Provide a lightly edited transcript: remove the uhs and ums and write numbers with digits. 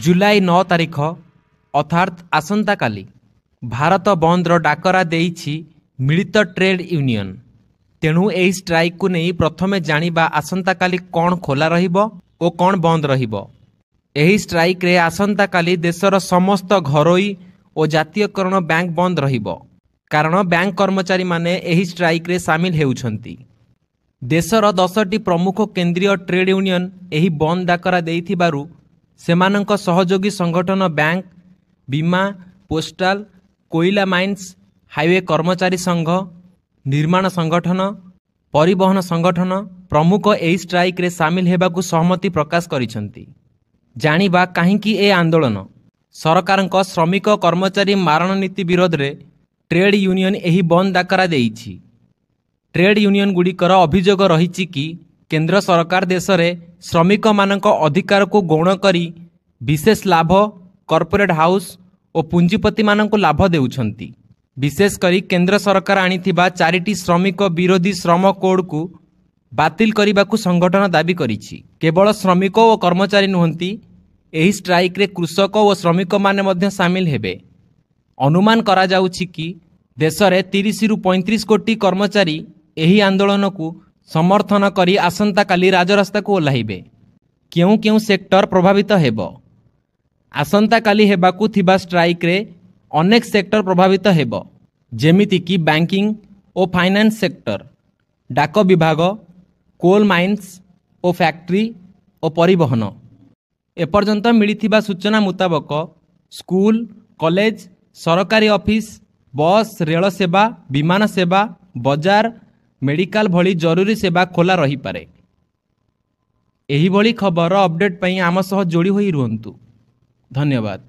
जुलाई 9 तारिख अर्थात आसंता काली भारत बंदर डाकरा देइछि मिलित ट्रेड यूनियन। तेणु एही स्ट्राइक को नहीं प्रथमे जानिबा आसंता काली कौन खोला रहिबो और कौन बंद रहिबो। एही स्ट्राइक रे आसंता काली देशर समस्त घरोई और जातीयकरण बैंक बंद रहिबो, कारण बैंक कर्मचारी माने एही स्ट्राइक रे सामिल हेउछंती। देशर 10टी प्रमुख केंद्रीय ट्रेड यूनियन एही बंद डाकरा देइथिबारु सेमानंक सहयोगी संगठन बैंक, बीमा, पोस्टाल, कोयला माइन्स, हाईवे कर्मचारी संघ, निर्माण संगठन, परिवहन संगठन प्रमुख एही स्ट्राइक रे सामिल हेबाकू सहमति प्रकाश करिसंती। जानिबा काहींकी ए आंदोलन सरकारंक श्रमिक कर्मचारी मारण नीति विरोध रे ट्रेड यूनियन एही बंद डाकरा देइछि। ट्रेड यूनियन गुड़िकर अभियोग रही कि केंद्र सरकार देश में श्रमिक मानक अधिकार को गौण करी विशेष लाभ कॉर्पोरेट हाउस और पुंजीपति मानक लाभ देउछंती। विशेषकर केंद्र सरकार आनिथिबा 4टी श्रमिक विरोधी श्रम कोड को बातिल करने संगठन दाबी करिछि। केवल श्रमिक और कर्मचारी नुहंती, एही स्ट्राइक रे कृषक और श्रमिक माने मध्य सामिल हेबे। अनुमान करा जाउछि कि देश में 30 रु 35 कोटी कर्मचारी एही आंदोलन को समर्थन करी आसंता काली राजरास्ता को ओह्लाइबे। केउ केउ सेक्टर प्रभावित हेबो। आसंता काली हेबाकू थिबा स्ट्राइक रे अनेक सेक्टर प्रभावित हेबो, जेमिति कि बैंकिंग और फाइनेंस सेक्टर, डाक विभाग, कोल माइन्स और फैक्ट्री और परिवहन। एपर्यंत मिलिथिबा सूचना मुताबक स्कूल, कॉलेज, सरकारी ऑफिस, बस, रेल सेवा, विमान सेवा, बाजार, मेडिकल भली जरूरी सेवा खोला रही पारे। एही भली खबर अपडेट पई आम सह जोड़ी होई रुहंतु। धन्यवाद।